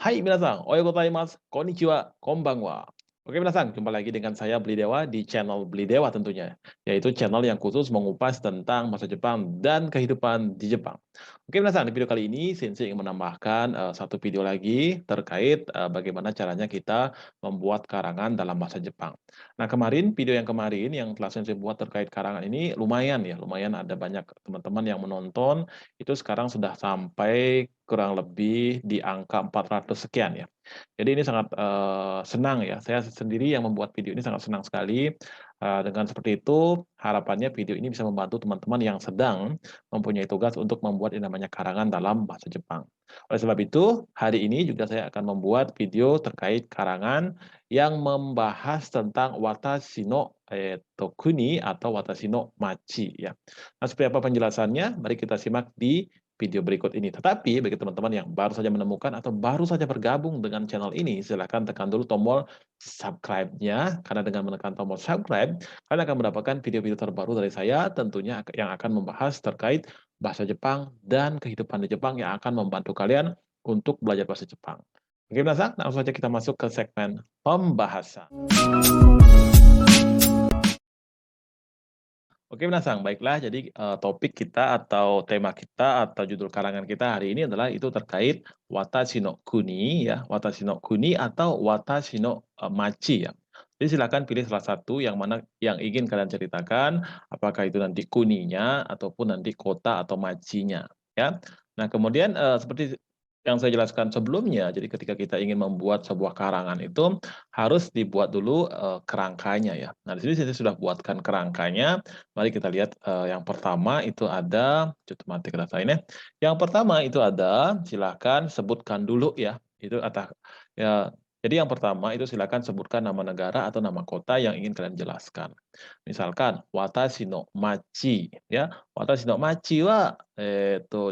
Hai minasan, ohayo gozaimasu, konnichiwa, konbanwa. Oke minasan, jumpa lagi dengan saya Beli Dewa di channel Beli Dewa tentunya, yaitu channel yang khusus mengupas tentang masa Jepang dan kehidupan di Jepang. Oke minasan, di video kali ini Sensei ingin menambahkan satu video lagi terkait bagaimana caranya kita membuat karangan dalam bahasa Jepang. Nah kemarin, video yang kemarin yang telah Sensei buat terkait karangan ini lumayan ya, lumayan ada banyak teman-teman yang menonton, itu sekarang sudah sampai kurang lebih di angka 400 sekian ya. Jadi ini sangat, senang ya, saya sendiri yang membuat video ini sangat senang sekali, dengan seperti itu harapannya video ini bisa membantu teman-teman yang sedang mempunyai tugas untuk membuat yang namanya karangan dalam bahasa Jepang. Oleh sebab itu, hari ini juga saya akan membuat video terkait karangan yang membahas tentang watashi no, kuni atau watashi no machi ya. Nah, seperti apa penjelasannya? Mari kita simak di video berikut ini. Tetapi bagi teman-teman yang baru saja menemukan atau baru saja bergabung dengan channel ini, silahkan tekan dulu tombol subscribe-nya, karena dengan menekan tombol subscribe, kalian akan mendapatkan video-video terbaru dari saya, tentunya yang akan membahas terkait bahasa Jepang dan kehidupan di Jepang yang akan membantu kalian untuk belajar bahasa Jepang. Oke, langsung saja kita masuk ke segmen pembahasan. Oke, Minasang, baiklah. Jadi, topik kita atau tema kita atau judul karangan kita hari ini adalah itu terkait Watashi no Kuni ya, Watashi no Kuni atau Watashi no, Machi ya. Jadi silakan pilih salah satu yang mana yang ingin kalian ceritakan, apakah itu nanti kuninya ataupun nanti kota atau machinya ya. Nah, kemudian, seperti yang saya jelaskan sebelumnya, jadi ketika kita ingin membuat sebuah karangan itu harus dibuat dulu, kerangkanya ya. Nah, di sini saya sudah buatkan kerangkanya. Mari kita lihat, yang pertama itu ada cukup mati rasain ya. Yang pertama itu ada, silakan sebutkan dulu ya, itu ya, jadi yang pertama itu silakan sebutkan nama negara atau nama kota yang ingin kalian jelaskan. Misalkan, Watashi no machi ya, Watashi no machi wa,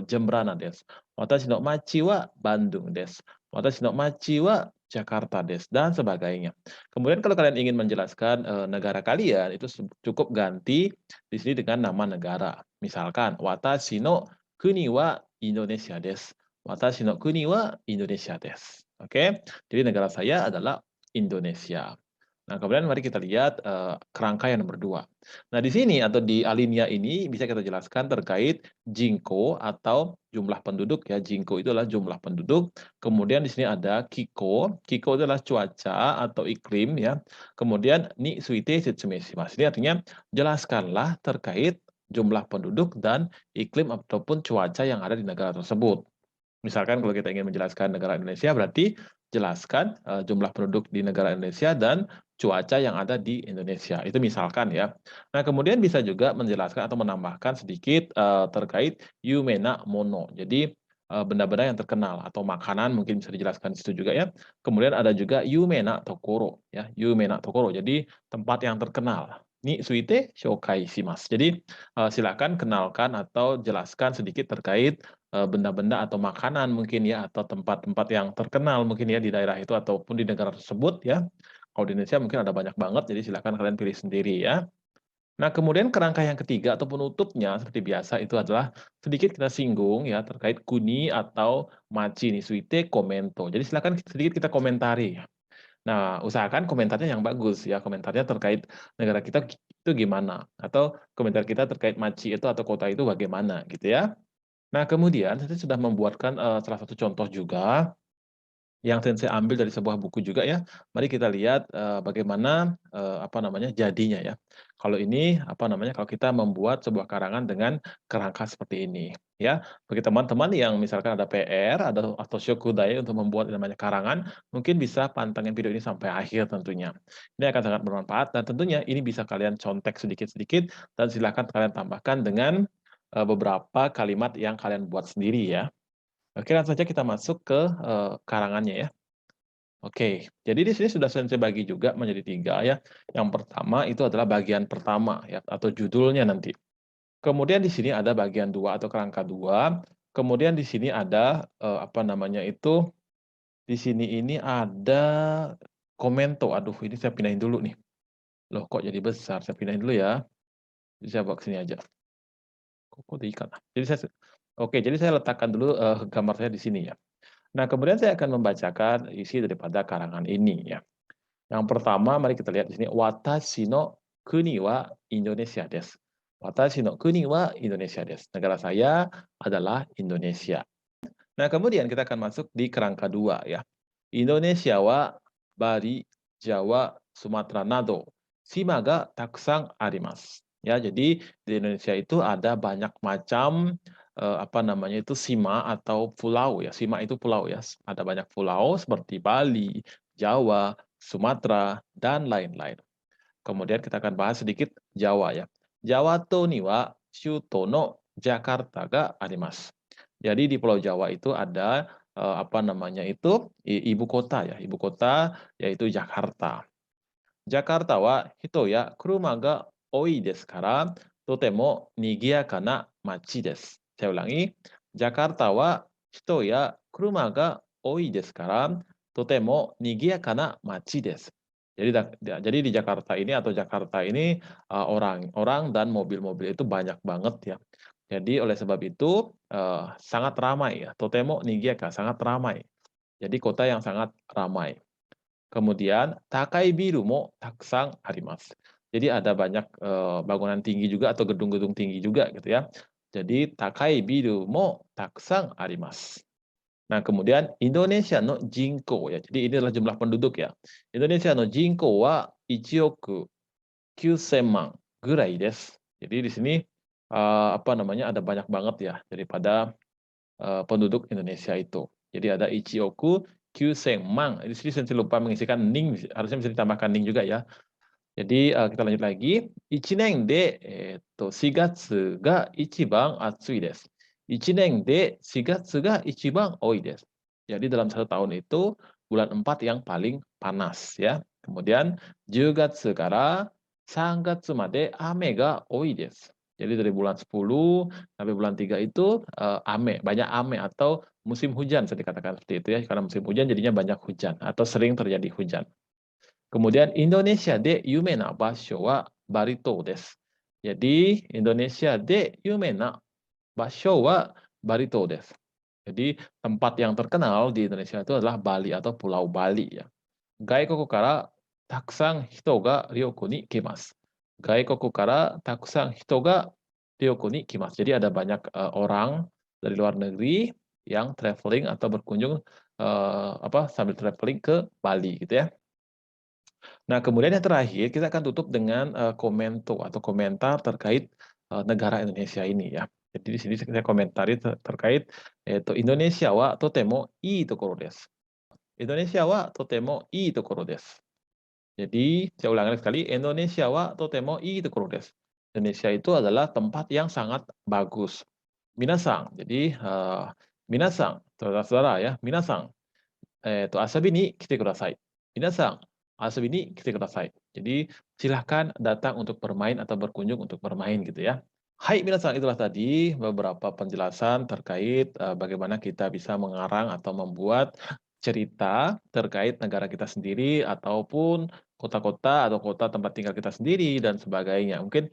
Jembrana desu. Watashi no machi wa Bandung desu. Watashi no machi wa Jakarta desu, dan sebagainya. Kemudian kalau kalian ingin menjelaskan, negara kalian, itu cukup ganti di sini dengan nama negara. Misalkan, Watashi no kuni wa Indonesia desu. Watashi no kuni wa Indonesia desu. Oke, jadi negara saya adalah Indonesia. Nah, kemudian mari kita lihat, kerangka yang nomor 2. Nah, di sini atau di alinea ini bisa kita jelaskan terkait jinko atau jumlah penduduk ya, jinko itu adalah jumlah penduduk, kemudian di sini ada kiko, kiko itu adalah cuaca atau iklim ya, kemudian ni suite shitsumeshimasu. Ini artinya jelaskanlah terkait jumlah penduduk dan iklim ataupun cuaca yang ada di negara tersebut. Misalkan kalau kita ingin menjelaskan negara Indonesia, berarti jelaskan, jumlah penduduk di negara Indonesia dan cuaca yang ada di Indonesia, itu misalkan ya. Nah, kemudian bisa juga menjelaskan atau menambahkan sedikit, terkait yumena mono. Jadi, benda-benda yang terkenal atau makanan mungkin bisa dijelaskan di situ juga ya. Kemudian ada juga yumena tokoro ya, yumena tokoro, jadi tempat yang terkenal. Ni suite shoukai shimasu. Jadi, silakan kenalkan atau jelaskan sedikit terkait benda-benda atau makanan mungkin ya, atau tempat-tempat yang terkenal mungkin ya di daerah itu ataupun di negara tersebut ya. Kalau di Indonesia mungkin ada banyak banget, jadi silakan kalian pilih sendiri ya. Nah, kemudian kerangka yang ketiga atau penutupnya seperti biasa itu adalah sedikit kita singgung ya terkait kuni atau machi nih, suite komento. Jadi silakan sedikit kita komentari. Nah, usahakan komentarnya yang bagus ya, komentarnya terkait negara kita itu gimana, atau komentar kita terkait machi itu atau kota itu bagaimana gitu ya. Nah, kemudian saya sudah membuatkan, salah satu contoh juga, yang Sensei ambil dari sebuah buku juga ya. Mari kita lihat, bagaimana, apa namanya, jadinya ya. Kalau ini, apa namanya, kalau kita membuat sebuah karangan dengan kerangka seperti ini, ya. Bagi teman-teman yang misalkan ada PR, atau shokudai untuk membuat yang namanya karangan, mungkin bisa pantengin video ini sampai akhir tentunya. Ini akan sangat bermanfaat dan tentunya ini bisa kalian contek sedikit-sedikit dan silakan kalian tambahkan dengan, beberapa kalimat yang kalian buat sendiri ya. Oke, langsung saja kita masuk ke, karangannya ya. Oke, jadi di sini sudah saya bagi juga menjadi 3 ya. Yang pertama itu adalah bagian pertama ya, atau judulnya nanti. Kemudian di sini ada bagian 2 atau kerangka 2. Kemudian di sini ada, apa namanya itu, di sini ini ada komento. Aduh, ini saya pindahin dulu nih. Loh, kok jadi besar? Saya pindahin dulu ya. Jadi saya bawa ke sini aja. Kok diikat ah. Jadi saya letakkan dulu, gambar saya di sini ya. Nah, kemudian saya akan membacakan isi daripada karangan ini ya. Yang pertama, mari kita lihat di sini, Watashi no kuni wa Indonesia desu. Watashi no kuni wa Indonesia desu. Negara saya adalah Indonesia. Nah, kemudian kita akan masuk di kerangka dua ya. Indonesia wa Bali, Jawa, Sumatera nado, shima ga takusang arimasu. Ya, jadi di Indonesia itu ada banyak macam apa namanya itu sima atau pulau ya. Sima itu pulau ya. Ada banyak pulau seperti Bali, Jawa, Sumatera dan lain-lain. Kemudian kita akan bahas sedikit Jawa ya. Jawa to ni wa Shuto no Jakarta ga arimasu. Jadi di Pulau Jawa itu ada apa namanya itu ibu kota ya, ibu kota yaitu Jakarta. Jakarta wa hito ya kuruma ga oi desu kara totemo nigiyaka na machi desu. Saya ulangi, Jakarta wa hito ya kuruma ga oi desu kara totemo nigiyaka na machi desu. Jadi di Jakarta ini atau Jakarta ini orang-orang dan mobil-mobil itu banyak banget ya. Jadi oleh sebab itu sangat ramai ya. Totemo nigiyaka sangat ramai. Jadi kota yang sangat ramai. Kemudian takai biru mo takusang arimasu. Jadi ada banyak bangunan tinggi juga atau gedung-gedung tinggi juga gitu ya. Jadi takai biru mo takusang arimasu. Nah, kemudian Indonesia no jinko ya. Jadi ini adalah jumlah penduduk ya. Indonesia no jinko wa 1 9,000,000 gurai desu. Jadi di sini apa namanya ada banyak banget ya daripada penduduk Indonesia itu. Jadi ada Ichioku, Kyusengmang. Di sini saya lupa mengisikan ning, harusnya bisa ditambahkan ning juga ya. Jadi kita lanjut lagi. Ichinen de 4月が一番暑いです。1年で4月が一番多いです. Jadi dalam satu tahun itu bulan 4 yang paling panas ya. Kemudian 10月から3月まで雨が多いです. Jadi dari bulan 10 sampai bulan 3 itu banyak ame atau musim hujan bisa dikatakan seperti itu ya. Karena musim hujan jadinya banyak hujan atau sering terjadi hujan. Kemudian Indonesia de yume na basho wa Barito desu. Jadi Indonesia de yume na basho wa Barito desu. Jadi tempat yang terkenal di Indonesia itu adalah Bali atau Pulau Bali ya. Gaikoku kara takusang hito ga ryoku ni kimasu. Gaikoku kara takusang hito ga ryoku ni kimasu. Jadi ada banyak orang dari luar negeri yang traveling atau berkunjung sambil traveling ke Bali gitu ya. Nah, kemudian yang terakhir kita akan tutup dengan komento atau komentar terkait negara Indonesia ini ya. Jadi di sini saya komentari terkait yaitu Indonesia wa totemo ii tokoro desu. Indonesia wa totemo ii tokoro desu. Jadi saya ulangi sekali, Indonesia wa totemo ii tokoro desu. Indonesia itu adalah tempat yang sangat bagus. Minasang. Jadi minasang, saudara-saudara ya, minasang. Asabi ni kite kudasai. Minasang, asabi ni kite kudasai. Jadi silahkan datang untuk bermain atau berkunjung untuk bermain gitu ya. Hai minasan, itulah tadi beberapa penjelasan terkait bagaimana kita bisa mengarang atau membuat cerita terkait negara kita sendiri ataupun kota-kota atau kota tempat tinggal kita sendiri dan sebagainya. Mungkin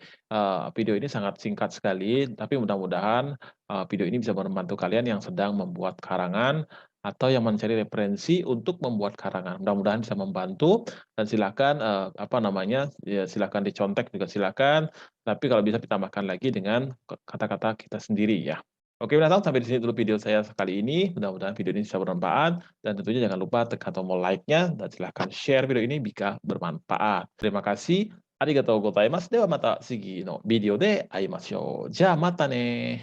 video ini sangat singkat sekali, tapi mudah-mudahan video ini bisa membantu kalian yang sedang membuat karangan atau yang mencari referensi untuk membuat karangan. Mudah-mudahan bisa membantu dan silakan apa namanya ya silakan dicontek juga silakan. Tapi kalau bisa ditambahkan lagi dengan kata-kata kita sendiri ya. Oke, minasan sampai di sini dulu video saya sekali ini. Mudah-mudahan video ini bisa bermanfaat dan tentunya jangan lupa tekan tombol like-nya dan silahkan share video ini jika bermanfaat. Terima kasih. Arigatou gozaimasu. Dewa mata sigi no video de aimashou. Ja, mata ne.